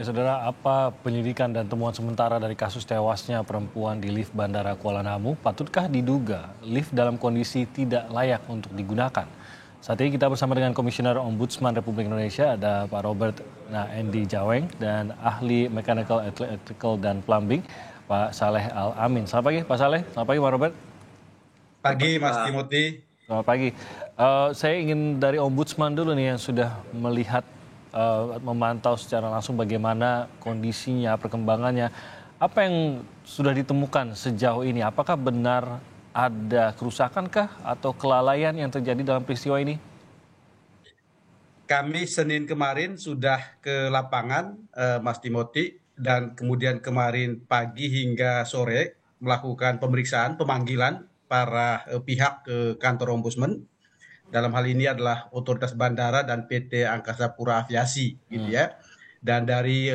Ya, Saudara, apa penyelidikan dan temuan sementara dari kasus tewasnya perempuan di lift Bandara Kuala Namu? Patutkah diduga lift dalam kondisi tidak layak untuk digunakan? Saat ini kita bersama dengan Komisioner Ombudsman Republik Indonesia, ada Pak Robert Endi Jaweng, dan ahli Mechanical, Electrical, dan Plumbing, Pak Saleh Al-Amin. Selamat pagi, Pak Saleh. Selamat pagi, Pak Robert. Pagi, Mas Timothy. Selamat pagi. Saya ingin dari Ombudsman dulu nih yang sudah melihat, memantau secara langsung bagaimana kondisinya, perkembangannya. Apa yang sudah ditemukan sejauh ini? Apakah benar ada kerusakankah atau kelalaian yang terjadi dalam peristiwa ini? Kami Senin kemarin sudah ke lapangan, Mas Timothy, dan kemudian kemarin pagi hingga sore melakukan pemeriksaan, pemanggilan para pihak ke kantor Ombudsman. Dalam hal ini adalah Otoritas Bandara dan PT Angkasa Pura Aviasi, gitu ya. Dan dari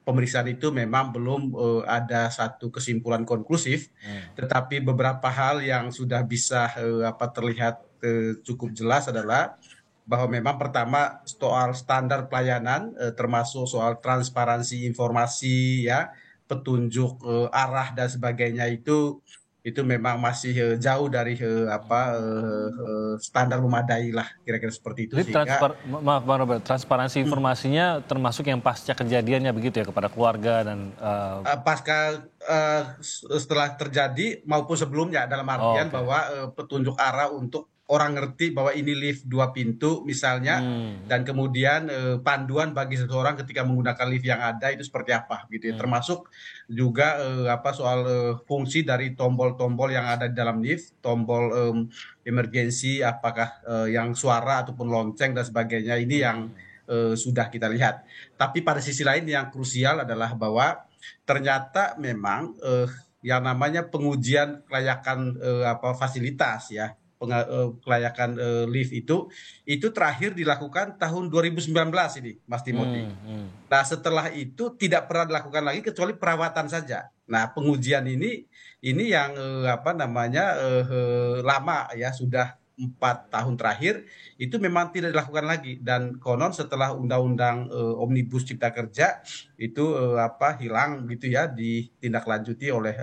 pemeriksaan itu memang belum ada satu kesimpulan konklusif, tetapi beberapa hal yang sudah bisa terlihat cukup jelas adalah bahwa memang pertama soal standar pelayanan, termasuk soal transparansi informasi, ya, petunjuk arah dan sebagainya itu memang masih jauh dari standar memadai lah, kira-kira seperti itu, Jadi sehingga maaf Bang Robert, transparansi informasinya termasuk yang pasca kejadiannya begitu ya kepada keluarga dan pasca setelah terjadi maupun sebelumnya, dalam artian oke. bahwa petunjuk arah untuk orang ngerti bahwa ini lift 2 pintu misalnya, dan kemudian panduan bagi seseorang ketika menggunakan lift yang ada itu seperti apa gitu ya. Termasuk juga soal fungsi dari tombol-tombol yang ada di dalam lift, tombol emergensi, apakah yang suara ataupun lonceng dan sebagainya, ini yang sudah kita lihat. Tapi pada sisi lain yang krusial adalah bahwa ternyata memang yang namanya pengujian kelayakan fasilitas, ya, kelayakan lift itu terakhir dilakukan tahun 2019 ini, Mas Timothy. Nah, setelah itu tidak pernah dilakukan lagi kecuali perawatan saja. Nah, pengujian ini yang lama, ya, sudah 4 tahun terakhir itu memang tidak dilakukan lagi, dan konon setelah Undang-Undang Omnibus Cipta Kerja itu hilang gitu ya, ditindaklanjuti oleh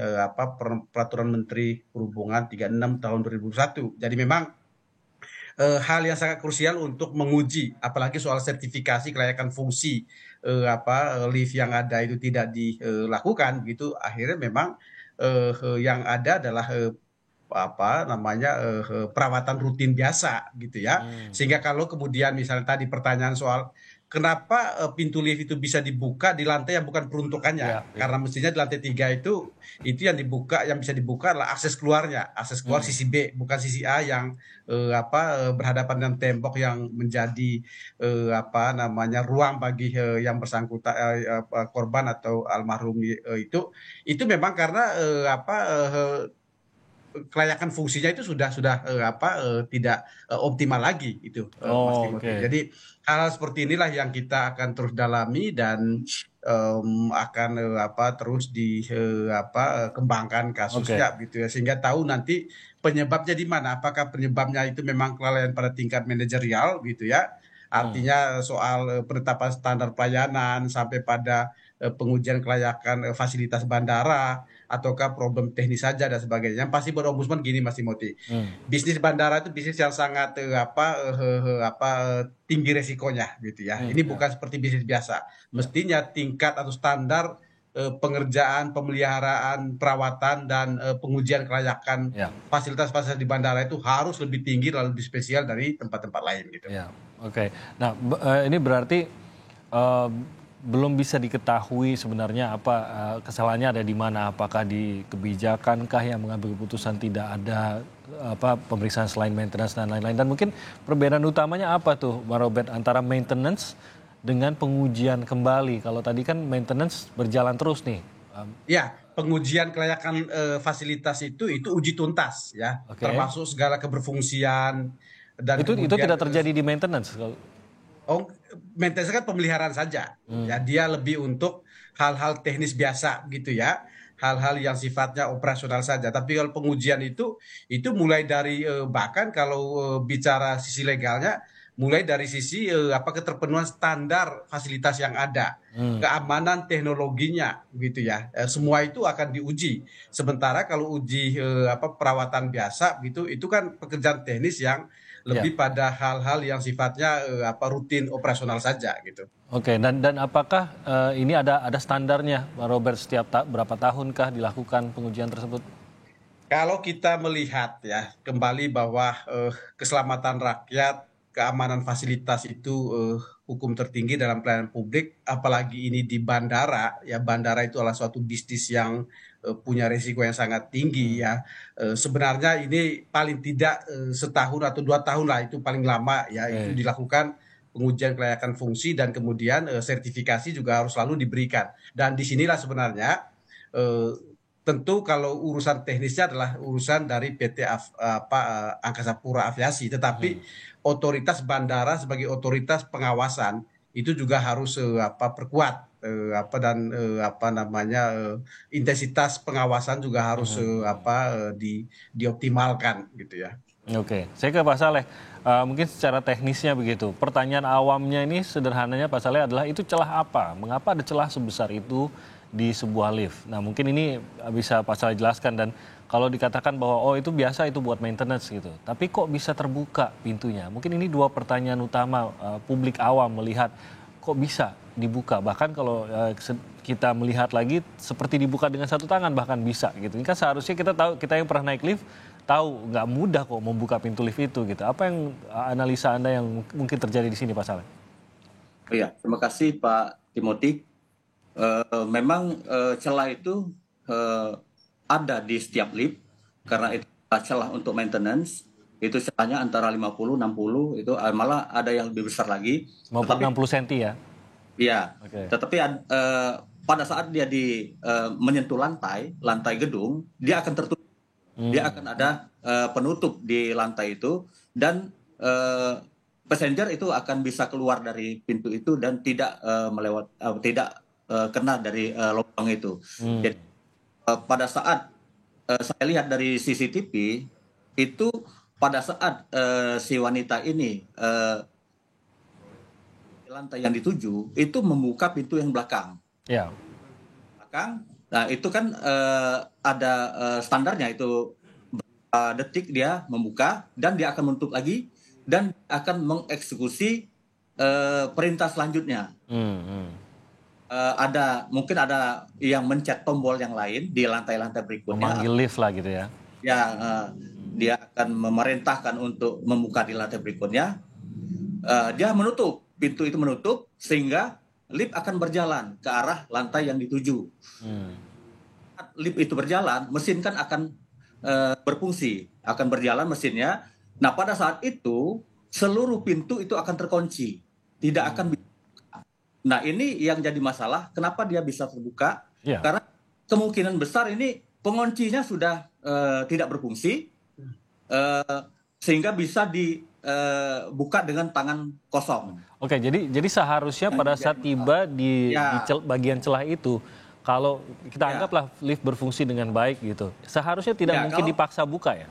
Peraturan Menteri Perhubungan 36 tahun 2001. Jadi memang hal yang sangat krusial untuk menguji, apalagi soal sertifikasi kelayakan fungsi lift yang ada itu tidak dilakukan gitu. Akhirnya memang yang ada adalah perawatan rutin biasa gitu ya. Sehingga kalau kemudian misalnya tadi pertanyaan soal kenapa pintu lift itu bisa dibuka di lantai yang bukan peruntukannya, Ya, karena mestinya di lantai 3 itu yang dibuka, yang bisa dibuka adalah akses keluarnya, akses keluar sisi B, bukan sisi A yang berhadapan dengan tembok yang menjadi ruang bagi yang bersangkutan, korban atau almarhum, itu memang karena kelayakan fungsinya itu sudah tidak optimal lagi itu, Mas Timothy. Oke. Jadi hal seperti inilah yang kita akan terus dalami dan akan terus kembangkan Oke. kasusnya gitu ya, sehingga tahu nanti penyebabnya di mana. Apakah penyebabnya itu memang kelalaian pada tingkat manajerial gitu ya, artinya soal penetapan standar pelayanan sampai pada pengujian kelayakan fasilitas bandara, ataukah problem teknis saja dan sebagainya. Yang pasti buat Ombudsman gini, Mas Timothy, bisnis bandara itu bisnis yang sangat tinggi resikonya gitu ya. Ini Ya. bukan seperti bisnis biasa. Ya. Mestinya tingkat atau standar pengerjaan, pemeliharaan, perawatan, dan pengujian kelayakan Ya. fasilitas-fasilitas di bandara itu harus lebih tinggi dan lebih spesial dari tempat-tempat lain gitu. Ya, oke. Nah, ini berarti eh, belum bisa diketahui sebenarnya apa kesalahannya ada di mana. Apakah di kebijakan yang mengambil keputusan tidak ada pemeriksaan selain maintenance dan lain-lain. Dan mungkin perbedaan utamanya apa tuh, Pak Robert, antara maintenance dengan pengujian kembali. Kalau tadi kan maintenance berjalan terus nih. Ya, pengujian kelayakan fasilitas itu uji tuntas ya, Oke. termasuk segala keberfungsian, dan Itu kemudian tidak terjadi di maintenance. maintenance kan pemeliharaan saja. Ya, dia lebih untuk hal-hal teknis biasa gitu ya, hal-hal yang sifatnya operasional saja. Tapi kalau pengujian itu mulai dari bahkan kalau bicara sisi legalnya, mulai dari sisi keterpenuhan standar fasilitas yang ada, keamanan teknologinya, gitu ya. Semua itu akan diuji. Sementara kalau uji perawatan biasa, gitu, itu kan pekerjaan teknis yang Ya. lebih pada hal-hal yang sifatnya rutin operasional saja, gitu. Oke, dan apakah ini ada standarnya, Pak Robert, setiap berapa tahunkah dilakukan pengujian tersebut? Kalau kita melihat ya kembali bahwa keselamatan rakyat, keamanan fasilitas itu hukum tertinggi dalam pelayanan publik, apalagi ini di bandara, ya bandara itu adalah suatu bisnis yang punya risiko yang sangat tinggi ya. Sebenarnya ini paling tidak setahun atau 2 tahun lah itu paling lama ya itu Oke. dilakukan pengujian kelayakan fungsi dan kemudian sertifikasi juga harus selalu diberikan. Dan disinilah sebenarnya eh, tentu kalau urusan teknisnya adalah urusan dari PT Angkasa Pura Aviasi, tetapi otoritas bandara sebagai otoritas pengawasan itu juga harus perkuat intensitas pengawasan juga harus dioptimalkan gitu ya. Oke, saya ke Pak Saleh. Mungkin secara teknisnya begitu. Pertanyaan awamnya ini sederhananya Pak Saleh adalah itu celah apa? Mengapa ada celah sebesar itu di sebuah lift? Nah mungkin ini bisa Pak Saleh jelaskan dan kalau dikatakan bahwa oh itu biasa itu buat maintenance gitu. Tapi kok bisa terbuka pintunya? Mungkin ini dua pertanyaan utama publik awam melihat kok bisa dibuka. Bahkan kalau kita melihat lagi seperti dibuka dengan satu tangan bahkan bisa gitu. Ini kan seharusnya kita tahu, kita yang pernah naik lift tahu nggak mudah kok membuka pintu lift itu gitu. Apa yang analisa Anda yang mungkin terjadi di sini Pak Saleh? Iya, terima kasih Pak Timothy. Memang celah itu ada di setiap lift karena itu celah untuk maintenance. Itu celahnya antara 50, 60, itu malah ada yang lebih besar lagi. 50 60 cm ya? Iya, Oke. tetapi pada saat dia menyentuh lantai gedung, dia akan tertutup. Dia akan ada penutup di lantai itu dan passenger itu akan bisa keluar dari pintu itu dan tidak kena dari lubang itu. Jadi pada saat saya lihat dari CCTV itu pada saat si wanita ini di lantai yang dituju itu membuka pintu yang belakang. Ya. Belakang. Nah, itu kan ada standarnya itu berapa detik dia membuka dan dia akan menutup lagi dan akan mengeksekusi perintah selanjutnya. Mungkin ada yang mencet tombol yang lain di lantai-lantai berikutnya. Memanggil lift lah gitu ya. Ya, dia akan memerintahkan untuk membuka di lantai berikutnya. Dia menutup, pintu itu menutup sehingga lift akan berjalan ke arah lantai yang dituju. Lift itu berjalan, mesin kan akan berfungsi, akan berjalan mesinnya. Nah, pada saat itu seluruh pintu itu akan terkunci, tidak akan bisa. Nah, ini yang jadi masalah. Kenapa dia bisa terbuka? Ya. Karena kemungkinan besar ini penguncinya sudah tidak berfungsi, sehingga bisa dibuka dengan tangan kosong. Oke, jadi seharusnya pada saat tiba di bagian celah itu, kalau kita anggaplah lift berfungsi dengan baik gitu, seharusnya tidak mungkin dipaksa buka ya?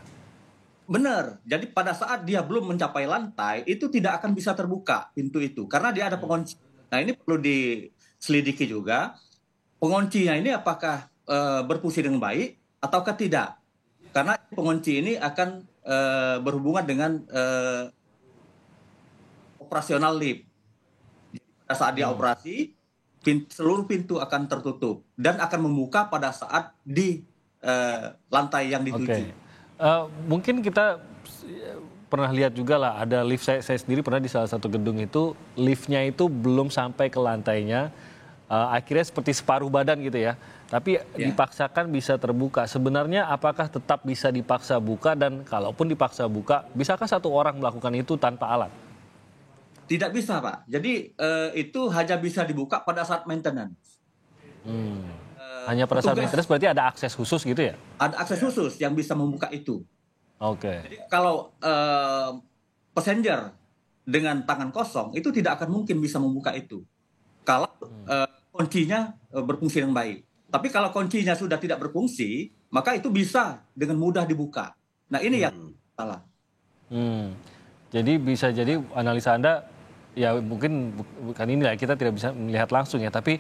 Benar. Jadi pada saat dia belum mencapai lantai, itu tidak akan bisa terbuka pintu itu. Karena dia ada pengunci. Nah, ini perlu diselidiki juga. Penguncinya ini apakah berfungsi dengan baik ataukah tidak? Karena pengunci ini akan berhubungan dengan operasional lift. Pada saat dia operasi, seluruh pintu akan tertutup dan akan membuka pada saat di lantai yang dituju. Mungkin kita pernah lihat juga lah ada lift, saya sendiri pernah di salah satu gedung itu liftnya itu belum sampai ke lantainya, akhirnya seperti separuh badan gitu ya, tapi dipaksakan bisa terbuka. Sebenarnya apakah tetap bisa dipaksa buka dan kalaupun dipaksa buka, bisakah satu orang melakukan itu tanpa alat? Tidak bisa, Pak. Jadi itu hanya bisa dibuka pada saat maintenance. Hanya pada saat maintenance berarti ada akses khusus gitu ya? Ada akses khusus yang bisa membuka itu. Oke. Jadi kalau passenger dengan tangan kosong itu tidak akan mungkin bisa membuka itu. Kalau kuncinya berfungsi dengan baik. Tapi kalau kuncinya sudah tidak berfungsi, maka itu bisa dengan mudah dibuka. Nah, ini yang salah. Jadi bisa jadi analisa Anda, ya mungkin bukan inilah, kita tidak bisa melihat langsung ya, tapi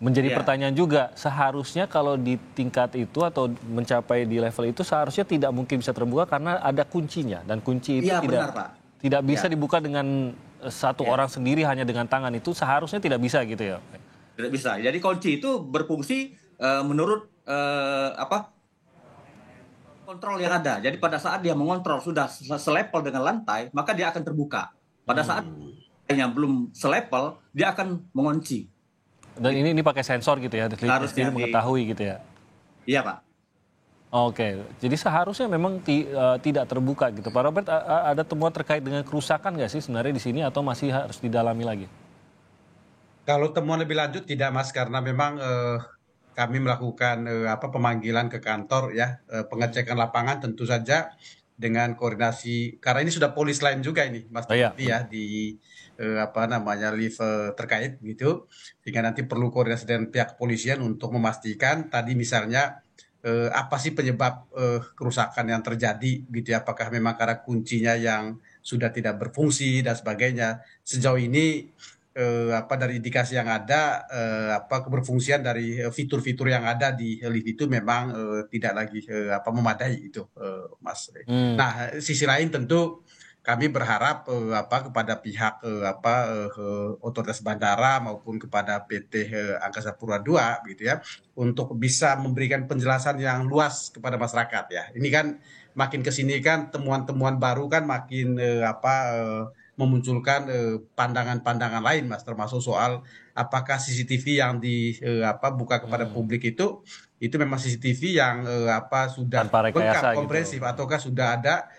menjadi pertanyaan juga, seharusnya kalau di tingkat itu atau mencapai di level itu seharusnya tidak mungkin bisa terbuka karena ada kuncinya, dan kunci itu Iya benar Pak. tidak bisa Ya. dibuka dengan satu orang sendiri hanya dengan tangan, itu seharusnya tidak bisa gitu ya. Tidak bisa. Jadi kunci itu berfungsi menurut kontrol yang ada. Jadi pada saat dia mengontrol sudah selevel dengan lantai, maka dia akan terbuka. Pada saat yang belum selevel, dia akan mengunci. Dan ini pakai sensor gitu ya, Harusnya mengetahui gitu ya. Iya Pak. Oke, jadi seharusnya memang tidak terbuka gitu. Pak Robert, ada temuan terkait dengan kerusakan nggak sih sebenarnya di sini atau masih harus didalami lagi? Kalau temuan lebih lanjut tidak, Mas, karena memang kami melakukan pemanggilan ke kantor ya, pengecekan lapangan tentu saja dengan koordinasi, karena ini sudah polis lain juga ini, Mas Timothy ya, di lift terkait gitu, sehingga nanti perlu koordinasi dengan pihak kepolisian untuk memastikan tadi misalnya apa sih penyebab kerusakan yang terjadi gitu ya, apakah memang karena kuncinya yang sudah tidak berfungsi dan sebagainya. Sejauh ini dari indikasi yang ada, keberfungsian dari fitur-fitur yang ada di lift itu memang tidak lagi memadai itu, Mas. Nah, sisi lain tentu kami berharap kepada pihak otoritas bandara maupun kepada PT Angkasa Pura II gitu ya, untuk bisa memberikan penjelasan yang luas kepada masyarakat ya. Ini kan makin ke sini kan temuan-temuan baru kan makin memunculkan pandangan-pandangan lain, Mas, termasuk soal apakah CCTV yang dibuka kepada publik itu memang CCTV yang sudah Tanpa rekayasa lengkap, komprehensif, ataukah sudah ada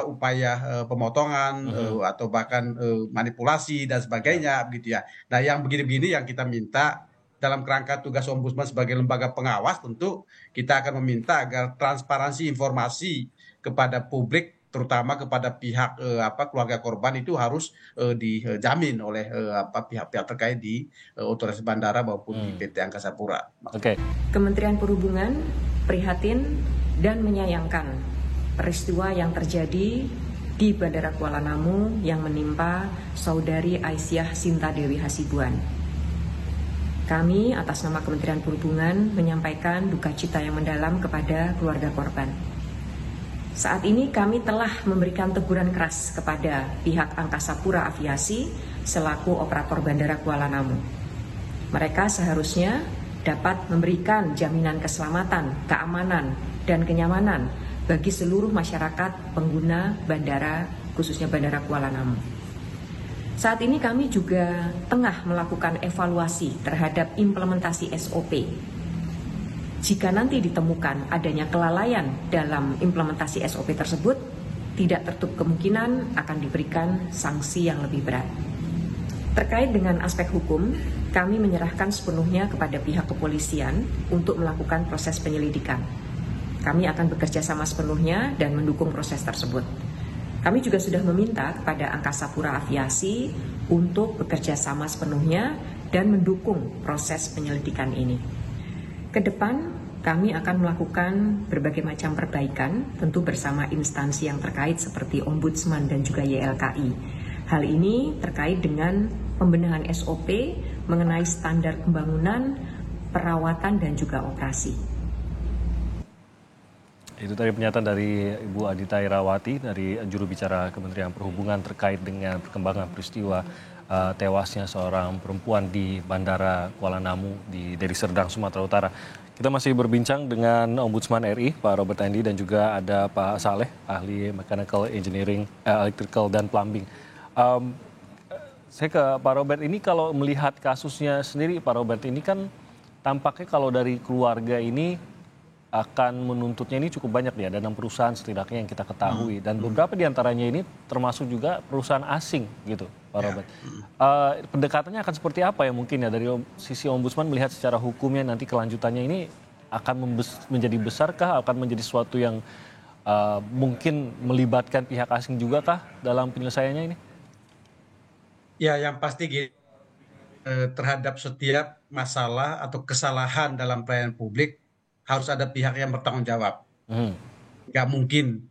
upaya pemotongan atau bahkan manipulasi dan sebagainya begitu ya. Nah, yang begini-begini yang kita minta dalam kerangka tugas Ombudsman sebagai lembaga pengawas, tentu kita akan meminta agar transparansi informasi kepada publik, terutama kepada pihak keluarga korban, itu harus dijamin oleh pihak-pihak terkait di otoritas bandara maupun di PT Angkasa Pura. Oke. Kementerian Perhubungan prihatin dan menyayangkan peristiwa yang terjadi di Bandara Kuala Namu yang menimpa Saudari Aisyah Sinta Dewi Hasibuan. Kami atas nama Kementerian Perhubungan menyampaikan duka cita yang mendalam kepada keluarga korban. Saat ini kami telah memberikan teguran keras kepada pihak Angkasa Pura Aviasi selaku operator Bandara Kuala Namu. Mereka seharusnya dapat memberikan jaminan keselamatan, keamanan, dan kenyamanan bagi seluruh masyarakat pengguna bandara, khususnya Bandara Kuala Namu. Saat ini kami juga tengah melakukan evaluasi terhadap implementasi SOP. Jika nanti ditemukan adanya kelalaian dalam implementasi SOP tersebut, tidak tertutup kemungkinan akan diberikan sanksi yang lebih berat. Terkait dengan aspek hukum, kami menyerahkan sepenuhnya kepada pihak kepolisian untuk melakukan proses penyelidikan. Kami akan bekerja sama sepenuhnya dan mendukung proses tersebut. Kami juga sudah meminta kepada Angkasa Pura Aviasi untuk bekerja sama sepenuhnya dan mendukung proses penyelidikan ini. Kedepan kami akan melakukan berbagai macam perbaikan, tentu bersama instansi yang terkait seperti Ombudsman dan juga YLKI. Hal ini terkait dengan pembenahan SOP mengenai standar pembangunan, perawatan, dan juga operasi. Itu tadi pernyataan dari Ibu Adita Irawati dari juru bicara Kementerian Perhubungan terkait dengan perkembangan peristiwa tewasnya seorang perempuan di Bandara Kuala Namu di Deli Serdang, Sumatera Utara. Kita masih berbincang dengan Ombudsman RI, Pak Robert Endi, dan juga ada Pak Saleh, ahli Mechanical Engineering, Electrical dan Plumbing. Saya ke Pak Robert, ini kalau melihat kasusnya sendiri, Pak Robert, ini kan tampaknya kalau dari keluarga ini akan menuntutnya ini cukup banyak ya, ada 6 perusahaan setidaknya yang kita ketahui, dan beberapa diantaranya ini termasuk juga perusahaan asing gitu, Pak Robert. Pendekatannya akan seperti apa ya mungkin ya dari sisi Ombudsman melihat secara hukumnya nanti kelanjutannya ini akan menjadi besarkah, akan menjadi sesuatu yang mungkin melibatkan pihak asing juga kah dalam penyelesaiannya ini? Ya, yang pasti terhadap setiap masalah atau kesalahan dalam pelayanan publik harus ada pihak yang bertanggung jawab. Nggak mungkin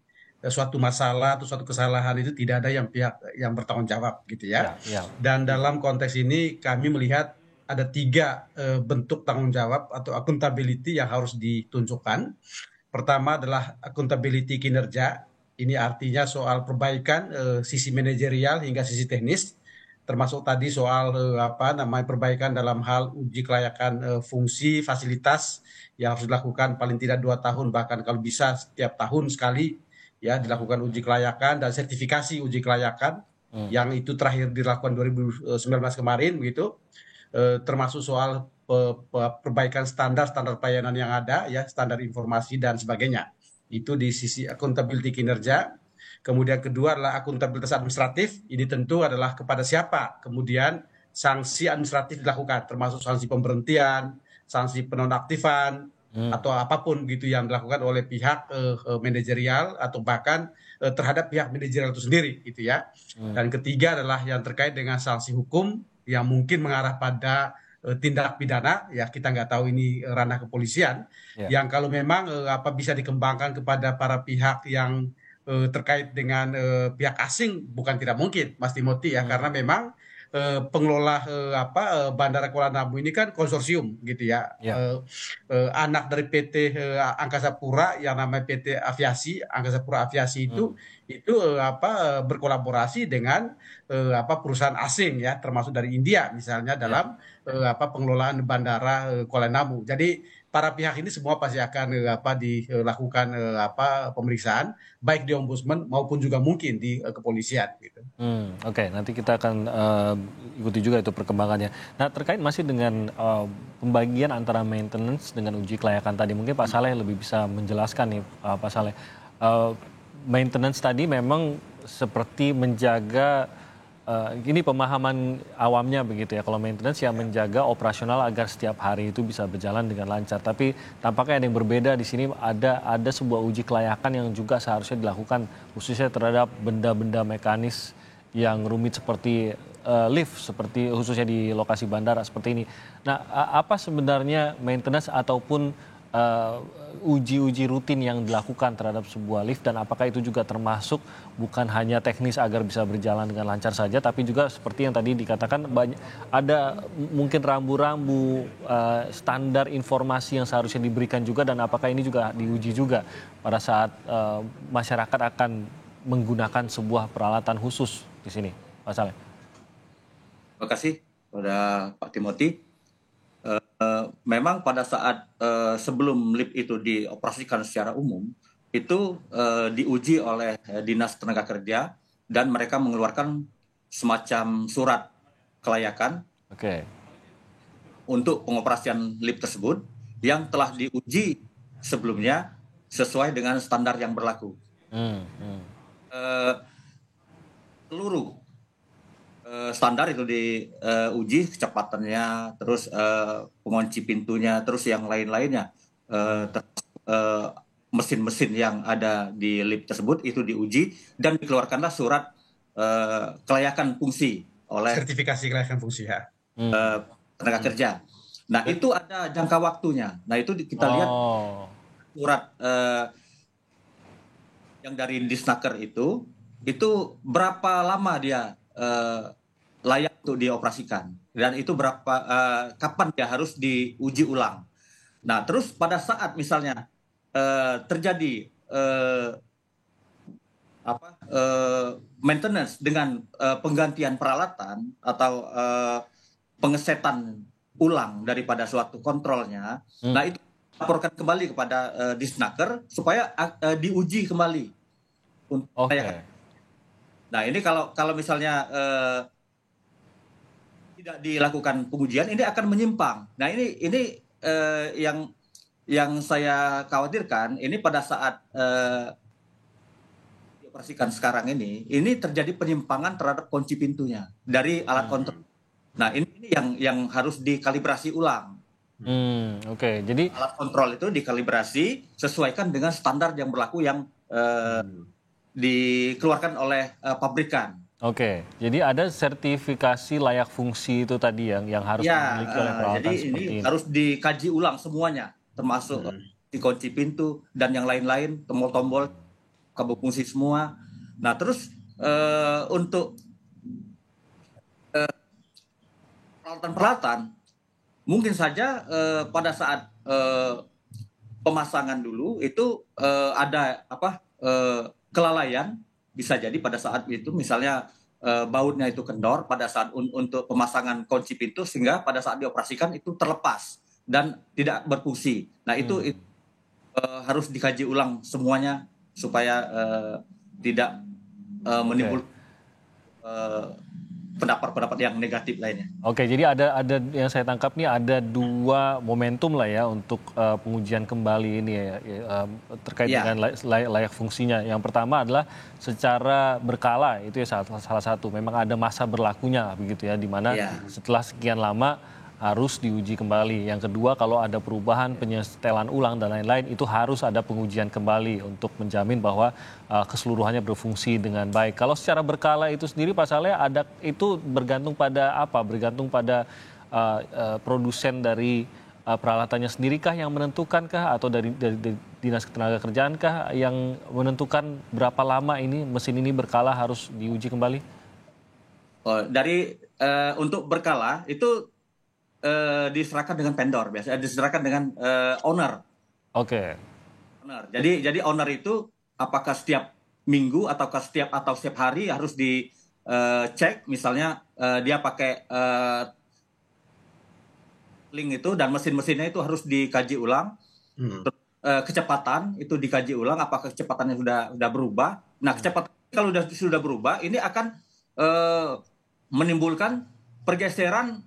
suatu masalah atau suatu kesalahan itu tidak ada yang pihak yang bertanggung jawab gitu ya. Ya, ya. Dan dalam konteks ini kami melihat ada 3 bentuk tanggung jawab atau accountability yang harus ditunjukkan. Pertama adalah accountability kinerja. Ini artinya soal perbaikan sisi manajerial hingga sisi teknis, termasuk tadi soal perbaikan dalam hal uji kelayakan fungsi fasilitas yang harus dilakukan paling tidak 2 tahun, bahkan kalau bisa setiap tahun sekali ya dilakukan uji kelayakan dan sertifikasi uji kelayakan yang itu terakhir dilakukan 2019 kemarin begitu. Termasuk soal perbaikan standar pelayanan yang ada ya, standar informasi dan sebagainya. Itu di sisi accountability kinerja. Kemudian kedua adalah akuntabilitas administratif. Ini tentu adalah kepada siapa kemudian sanksi administratif dilakukan, termasuk sanksi pemberhentian, sanksi penonaktifan, atau apapun gitu yang dilakukan oleh pihak manajerial atau bahkan terhadap pihak manajerial itu sendiri gitu ya. Dan ketiga adalah yang terkait dengan sanksi hukum yang mungkin mengarah pada tindak pidana ya, kita nggak tahu ini ranah kepolisian yang kalau memang bisa dikembangkan kepada para pihak yang terkait dengan pihak asing, bukan tidak mungkin Mas Timothy ya, karena memang pengelola Bandara Kuala Namu ini kan konsorsium gitu ya. Anak dari PT Angkasa Pura yang namanya PT Aviasi, Angkasa Pura Aviasi itu berkolaborasi dengan perusahaan asing ya, termasuk dari India misalnya dalam pengelolaan bandara Kuala Namu. Jadi para pihak ini semua pasti akan dilakukan pemeriksaan baik di Ombudsman maupun juga mungkin di kepolisian gitu. Oke, nanti kita akan ikuti juga itu perkembangannya. Nah, terkait masih dengan pembagian antara maintenance dengan uji kelayakan tadi, mungkin Pak Saleh lebih bisa menjelaskan nih, Pak Saleh. Maintenance tadi memang seperti menjaga, ini pemahaman awamnya begitu ya, kalau maintenance yang menjaga operasional agar setiap hari itu bisa berjalan dengan lancar. Tapi tampaknya ada yang berbeda di sini, ada sebuah uji kelayakan yang juga seharusnya dilakukan khususnya terhadap benda-benda mekanis yang rumit seperti lift, seperti khususnya di lokasi bandara seperti ini. Nah, apa sebenarnya maintenance ataupun uji-uji rutin yang dilakukan terhadap sebuah lift, dan apakah itu juga termasuk bukan hanya teknis agar bisa berjalan dengan lancar saja, tapi juga seperti yang tadi dikatakan ada mungkin rambu-rambu standar informasi yang seharusnya diberikan juga, dan apakah ini juga diuji juga pada saat masyarakat akan menggunakan sebuah peralatan khusus di sini, Pak Saleh. Terima kasih kepada Pak Timothy. Memang pada saat sebelum lift itu dioperasikan secara umum, itu diuji oleh Dinas Tenaga Kerja dan mereka mengeluarkan semacam surat kelayakan untuk pengoperasian lift tersebut yang telah diuji sebelumnya sesuai dengan standar yang berlaku. Seluruh standar itu diuji, kecepatannya, terus pengunci pintunya, terus yang lain-lainnya, mesin-mesin yang ada di lift tersebut itu diuji dan dikeluarkanlah surat kelayakan fungsi oleh sertifikasi kelayakan fungsi ya tenaga kerja. Nah itu ada jangka waktunya. Nah itu kita lihat surat yang dari Disnaker itu berapa lama dia layak untuk dioperasikan, dan itu kapan dia harus diuji ulang. Nah terus pada saat misalnya terjadi maintenance dengan penggantian peralatan atau pengesetan ulang daripada suatu kontrolnya, nah itu laporkan kembali kepada Disnaker supaya diuji kembali untuk Nah ini kalau misalnya tidak dilakukan pengujian, ini akan menyimpang. Nah ini yang saya khawatirkan, ini pada saat dioperasikan sekarang ini terjadi penyimpangan terhadap kunci pintunya dari alat kontrol. Nah ini yang harus dikalibrasi ulang. Jadi alat kontrol itu dikalibrasi sesuaikan dengan standar yang berlaku yang dikeluarkan oleh pabrikan. Jadi ada sertifikasi layak fungsi itu tadi yang harus dimiliki oleh peralatan jadi seperti ini. Harus dikaji ulang semuanya, termasuk kunci pintu dan yang lain-lain, tombol-tombol berfungsi semua. Nah, terus untuk peralatan-peralatan mungkin saja pada saat pemasangan dulu itu ada kelalaian, bisa jadi pada saat itu misalnya bautnya itu kendor pada saat untuk pemasangan kunci pintu, sehingga pada saat dioperasikan itu terlepas dan tidak berfungsi. Nah, itu harus dikaji ulang semuanya supaya tidak menimbulkan pendapat-pendapat yang negatif lainnya. Oke, jadi ada yang saya tangkap nih ada 2 momentum lah ya untuk pengujian kembali ini ya, terkait dengan layak fungsinya. Yang pertama adalah secara berkala, itu ya salah satu. Memang ada masa berlakunya begitu ya, di mana setelah sekian lama harus diuji kembali. Yang kedua, kalau ada perubahan, penyetelan ulang dan lain-lain, itu harus ada pengujian kembali untuk menjamin bahwa keseluruhannya berfungsi dengan baik. Kalau secara berkala itu sendiri, Pak Saleh, itu bergantung pada apa? Bergantung pada produsen dari peralatannya sendirikah yang menentukankah, atau dari Dinas Ketenagakerjaankah yang menentukan berapa lama ini mesin ini berkala harus diuji kembali? Untuk berkala itu diserahkan dengan vendor, biasanya diserahkan dengan owner. Oke. Owner. Jadi owner itu apakah setiap minggu ataukah setiap hari harus dicek, misalnya dia pakai link itu dan mesin-mesinnya itu harus dikaji ulang. Kecepatan itu dikaji ulang, apakah kecepatannya sudah berubah. Nah, kecepatan kalau sudah berubah, ini akan menimbulkan pergeseran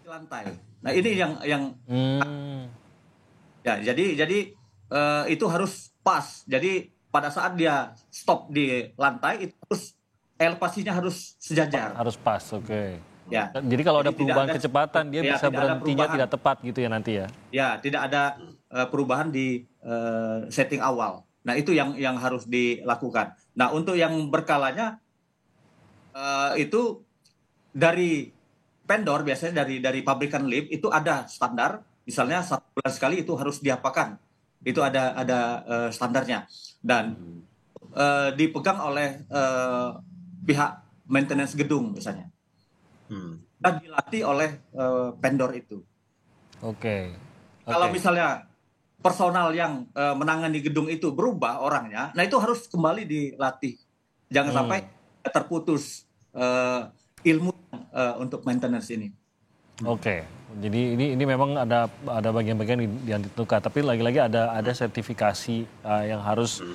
lantai. Nah, ini yang ya, jadi itu harus pas. Jadi pada saat dia stop di lantai itu harus elevasinya harus sejajar. Harus pas, oke. Ya. Jadi kalau ada perubahan kecepatan, dia bisa berhentinya tidak tepat gitu ya nanti ya? Ya, tidak ada perubahan di setting awal. Nah, itu yang harus dilakukan. Nah, untuk yang berkalanya itu dari vendor, biasanya dari pabrikan lift itu ada standar, misalnya 1 bulan sekali itu harus diapakan, itu ada standarnya, dan dipegang oleh pihak maintenance gedung misalnya, dan dilatih oleh vendor itu. Oke. Kalau misalnya personal yang menangani gedung itu berubah orangnya, nah itu harus kembali dilatih, jangan sampai terputus ilmu untuk maintenance ini. Oke, jadi ini memang ada bagian-bagian yang ditentukan, tapi lagi-lagi ada sertifikasi yang harus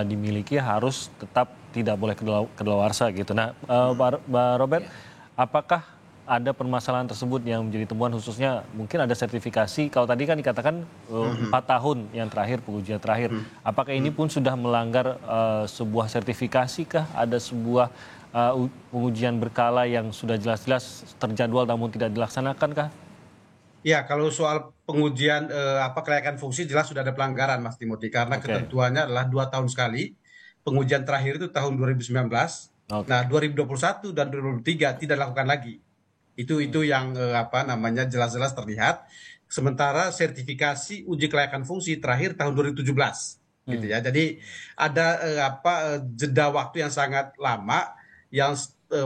dimiliki, harus tetap tidak boleh kedaluarsa gitu. Nah, Pak Robert, apakah ada permasalahan tersebut yang menjadi temuan, khususnya mungkin ada sertifikasi? Kalau tadi kan dikatakan 4 tahun yang terakhir, pengujian terakhir, apakah ini pun sudah melanggar sebuah sertifikasi kah? Ada sebuah pengujian berkala yang sudah jelas-jelas terjadwal namun tidak dilaksanakan kah? Ya, kalau soal pengujian kelayakan fungsi jelas sudah ada pelanggaran, Mas Timothy, karena ketentuannya adalah 2 tahun sekali. Pengujian terakhir itu tahun 2019. Nah, 2021 dan 2023 tidak dilakukan lagi. Itu yang jelas-jelas terlihat. Sementara sertifikasi uji kelayakan fungsi terakhir tahun 2017. Gitu ya. Jadi ada jeda waktu yang sangat lama yang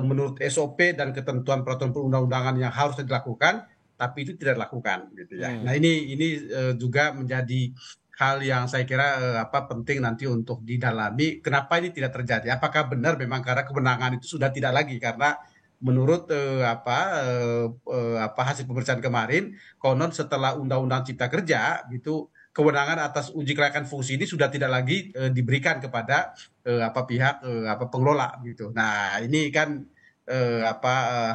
menurut SOP dan ketentuan peraturan perundang-undangan yang harus dilakukan, tapi itu tidak dilakukan, gitu ya. Nah, ini juga menjadi hal yang saya kira penting nanti untuk didalami. Kenapa ini tidak terjadi? Apakah benar memang karena kewenangan itu sudah tidak lagi? Karena menurut hasil pemeriksaan kemarin, konon setelah Undang-Undang Cipta Kerja gitu, kewenangan atas uji kelayakan fungsi ini sudah tidak lagi diberikan kepada pihak pengelola gitu. Nah, ini kan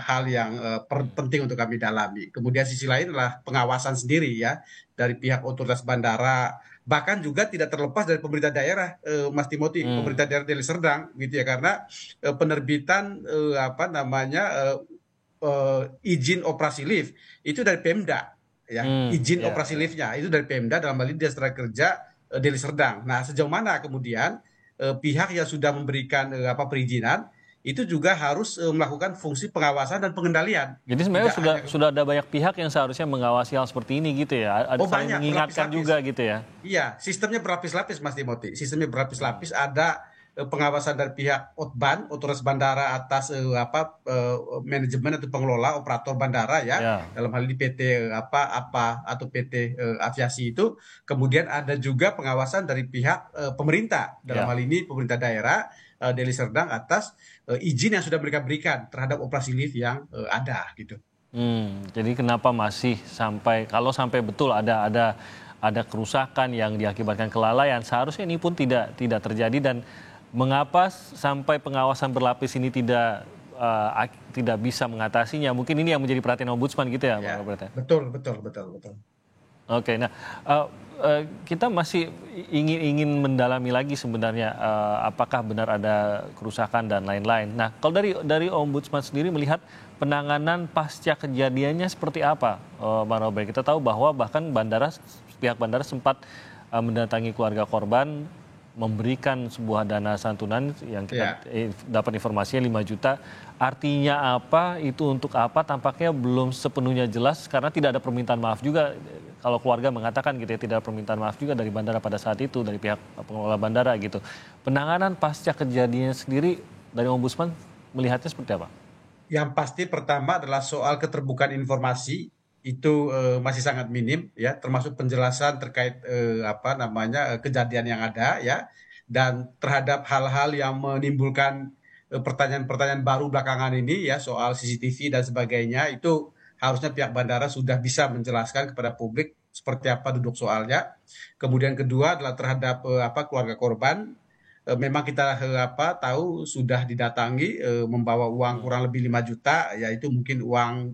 hal yang penting untuk kami dalami. Kemudian sisi lain adalah pengawasan sendiri ya dari pihak otoritas bandara, bahkan juga tidak terlepas dari pemerintah daerah, Mas Timothy, pemerintah daerah Deli Serdang gitu ya, karena penerbitan izin operasi lift itu dari Pemda. Ya, izin operasi liftnya itu dari Pemda, dalam hal ini Dinas Tenaga Deli Serdang. Nah, sejauh mana kemudian pihak yang sudah memberikan perizinan itu juga harus melakukan fungsi pengawasan dan pengendalian. Jadi sebenarnya Tidak hanya sudah ada banyak pihak yang seharusnya mengawasi hal seperti ini gitu ya. Ada saling banyak mengingatkan berlapis-lapis. juga gitu ya. Iya, sistemnya berlapis-lapis Mas Timothy. Sistemnya berlapis-lapis, ada pengawasan dari pihak OTBAN, otoritas bandara atas manajemen atau pengelola operator bandara ya. Ya. Dalam hal ini PT atau PT aviasi itu. Kemudian ada juga pengawasan dari pihak pemerintah. Dalam hal ini pemerintah daerah Deli Serdang atas izin yang sudah mereka berikan terhadap operasi lift yang ada gitu. Jadi kenapa masih kalau sampai betul ada kerusakan yang diakibatkan kelalaian, seharusnya ini pun tidak terjadi, dan mengapa sampai pengawasan berlapis ini tidak bisa mengatasinya? Mungkin ini yang menjadi perhatian Ombudsman gitu ya, Pak Robert? Betul. Oke, nah kita masih ingin mendalami lagi sebenarnya apakah benar ada kerusakan dan lain-lain. Nah, kalau dari Ombudsman sendiri melihat penanganan pasca kejadiannya seperti apa, Bang Robert? Kita tahu bahwa bahkan pihak bandara sempat mendatangi keluarga korban, memberikan sebuah dana santunan yang kita dapat informasinya 5 juta. Artinya apa, itu untuk apa, tampaknya belum sepenuhnya jelas karena tidak ada permintaan maaf juga. Kalau keluarga mengatakan gitu ya, tidak ada permintaan maaf juga dari bandara pada saat itu, dari pihak pengelola bandara gitu. Penanganan pasca kejadiannya sendiri dari Ombudsman melihatnya seperti apa? Yang pasti pertama adalah soal keterbukaan informasi itu masih sangat minim ya, termasuk penjelasan terkait kejadian yang ada ya, dan terhadap hal-hal yang menimbulkan pertanyaan-pertanyaan baru belakangan ini ya, soal CCTV dan sebagainya, itu harusnya pihak bandara sudah bisa menjelaskan kepada publik seperti apa duduk soalnya. Kemudian kedua adalah terhadap keluarga korban. Memang kita tahu sudah didatangi membawa uang kurang lebih 5 juta, yaitu mungkin uang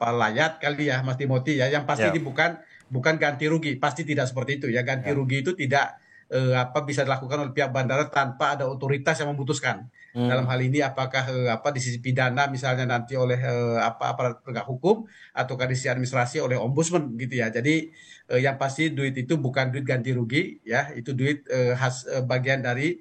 layat kali ya Mas Timothy ya. Yang pasti ini bukan ganti rugi, pasti tidak seperti itu ya. Ganti rugi itu tidak bisa dilakukan oleh pihak bandara tanpa ada otoritas yang memutuskan. Dalam hal ini apakah di sisi pidana misalnya nanti oleh aparat penegak hukum, ataukah di sisi administrasi oleh ombudsman gitu ya. Jadi yang pasti duit itu bukan duit ganti rugi ya, itu duit bagian dari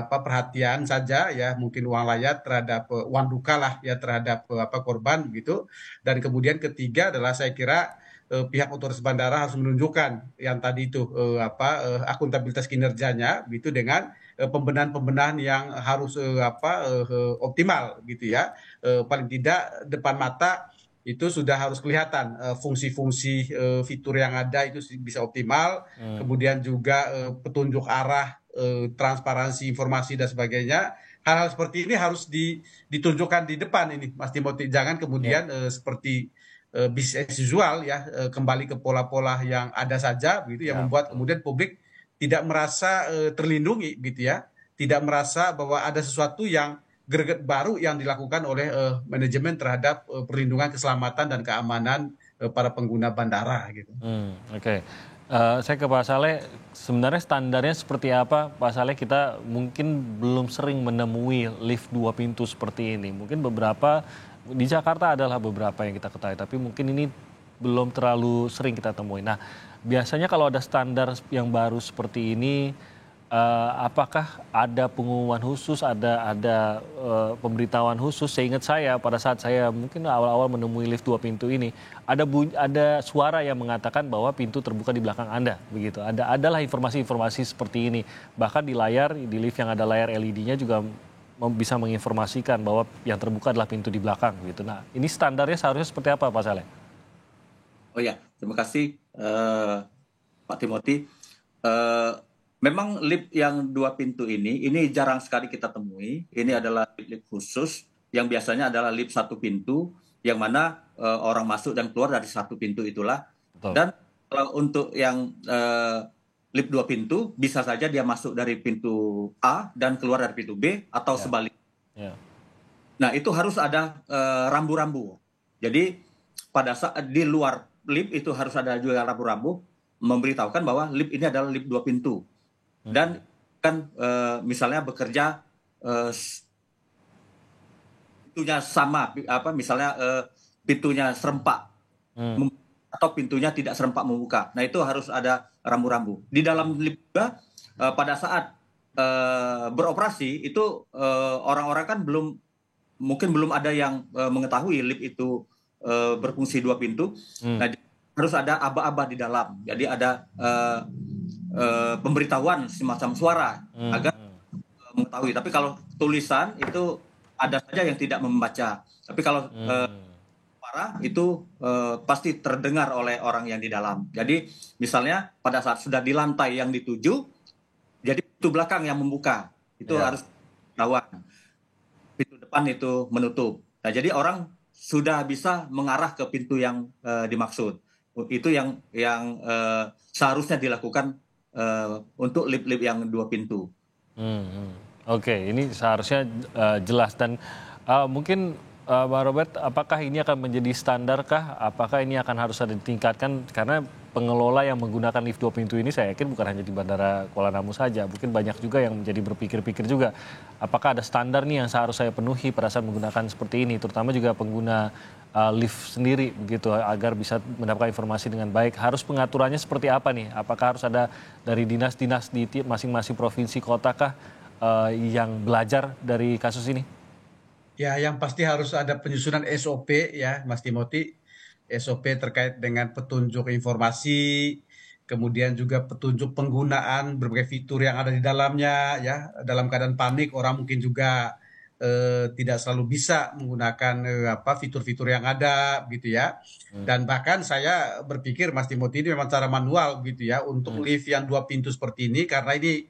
perhatian saja ya, mungkin uang layat terhadap uang duka lah ya terhadap korban gitu. Dan kemudian ketiga adalah saya kira pihak otoritas bandara harus menunjukkan yang tadi itu akuntabilitas kinerjanya gitu, dengan pembenahan-pembenahan yang harus optimal gitu ya. Paling tidak depan mata itu sudah harus kelihatan fungsi-fungsi fitur yang ada itu bisa optimal. Kemudian juga petunjuk arah, transparansi informasi dan sebagainya. Hal-hal seperti ini harus ditunjukkan di depan ini Mas Timothy. Jangan kemudian seperti business as usual ya, kembali ke pola-pola yang ada saja gitu, yang membuat kemudian publik tidak merasa terlindungi gitu ya, tidak merasa bahwa ada sesuatu yang greget baru yang dilakukan oleh manajemen terhadap perlindungan keselamatan dan keamanan para pengguna bandara gitu. Oke. Saya ke Pak Saleh, sebenarnya standarnya seperti apa Pak Saleh? Kita mungkin belum sering menemui lift 2 pintu seperti ini. Mungkin beberapa di Jakarta adalah beberapa yang kita ketahui, tapi mungkin ini belum terlalu sering kita temui. Nah, biasanya kalau ada standar yang baru seperti ini, apakah ada pengumuman khusus, ada pemberitahuan khusus? Seingat saya pada saat saya mungkin awal-awal menemui lift 2 pintu ini, ada suara yang mengatakan bahwa pintu terbuka di belakang Anda, begitu. Adalah informasi-informasi seperti ini. Bahkan di di lift yang ada layar LED-nya juga bisa menginformasikan bahwa yang terbuka adalah pintu di belakang gitu. Nah, ini standarnya seharusnya seperti apa Pak Saleh? Oh ya, terima kasih Pak Timothy. Memang lift yang 2 pintu ini jarang sekali kita temui. Ini adalah lift khusus yang biasanya adalah lift 1 pintu, yang mana orang masuk dan keluar dari 1 pintu itulah. Betul. Dan kalau untuk yang lift 2 pintu, bisa saja dia masuk dari pintu A dan keluar dari pintu B, atau sebaliknya. Nah, itu harus ada rambu-rambu. Jadi pada saat di luar lift itu harus ada juga rambu-rambu memberitahukan bahwa lift ini adalah lift 2 pintu. Dan kan misalnya bekerja pintunya sama, misalnya pintunya serempak atau pintunya tidak serempak membuka. Nah, itu harus ada rambu-rambu. Di dalam lift juga pada saat beroperasi itu orang-orang kan mungkin belum ada yang mengetahui lift itu berfungsi 2 pintu. Nah, harus ada aba-aba di dalam. Jadi ada pemberitahuan semacam suara agar mengetahui. Tapi kalau tulisan itu ada saja yang tidak membaca. Tapi kalau suara itu pasti terdengar oleh orang yang di dalam. Jadi misalnya pada saat sudah di lantai yang dituju, jadi pintu belakang yang membuka itu harus ketahuan. Pintu depan itu menutup. Nah, jadi orang sudah bisa mengarah ke pintu yang dimaksud. Itu yang seharusnya dilakukan untuk lift-lift yang 2 pintu. Oke, ini seharusnya jelas dan mungkin Bang Robert, apakah ini akan menjadi standar kah? Apakah ini akan harus ada ditingkatkan? Karena pengelola yang menggunakan lift 2 pintu ini saya yakin bukan hanya di Bandara Kuala Namu saja, mungkin banyak juga yang menjadi berpikir-pikir juga. Apakah ada standar nih yang seharusnya saya penuhi pada saat menggunakan seperti ini, terutama juga pengguna lift sendiri begitu agar bisa mendapatkan informasi dengan baik. Harus pengaturannya seperti apa nih? Apakah harus ada dari dinas-dinas di masing-masing provinsi kota kah yang belajar dari kasus ini? Ya, yang pasti harus ada penyusunan SOP ya, Mas Timothy. SOP terkait dengan petunjuk informasi, kemudian juga petunjuk penggunaan berbagai fitur yang ada di dalamnya ya. Dalam keadaan panik, orang mungkin juga tidak selalu bisa menggunakan fitur-fitur yang ada gitu ya. Dan bahkan saya berpikir Mas Timothy ini memang cara manual gitu ya untuk lift yang 2 pintu seperti ini karena ini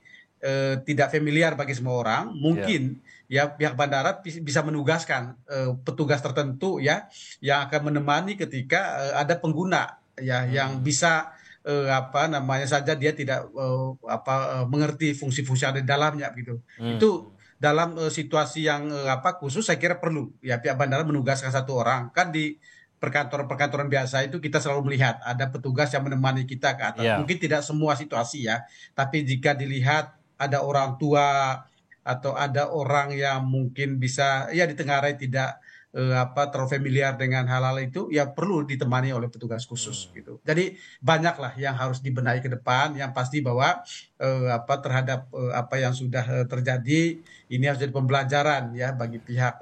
tidak familiar bagi semua orang. Mungkin ya pihak bandara bisa menugaskan petugas tertentu ya yang akan menemani ketika ada pengguna ya yang bisa saja dia tidak mengerti fungsi-fungsi yang ada di dalamnya gitu. Itu dalam situasi yang khusus saya kira perlu ya pihak bandara menugaskan 1 orang. Kan di perkantoran-perkantoran biasa itu kita selalu melihat ada petugas yang menemani kita ke atas. Mungkin tidak semua situasi ya, tapi jika dilihat ada orang tua atau ada orang yang mungkin bisa ya ditengarai tidak terlalu familiar dengan hal-hal itu ya perlu ditemani oleh petugas khusus gitu. Jadi banyaklah yang harus dibenahi ke depan. Yang pasti bahwa terhadap apa yang sudah terjadi ini harus jadi pembelajaran ya bagi pihak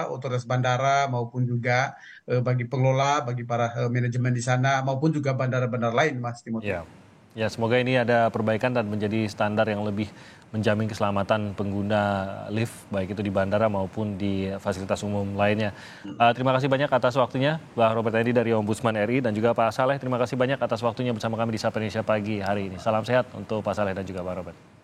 otoritas bandara maupun juga bagi pengelola, bagi para manajemen di sana maupun juga bandara-bandara lain, Mas Timothy. Ya, semoga ini ada perbaikan dan menjadi standar yang lebih menjamin keselamatan pengguna lift, baik itu di bandara maupun di fasilitas umum lainnya. Terima kasih banyak atas waktunya, Bang Robert Edi dari Ombudsman RI, dan juga Pak Saleh, terima kasih banyak atas waktunya bersama kami di Sapa Indonesia Pagi hari ini. Salam sehat untuk Pak Saleh dan juga Bang Robert.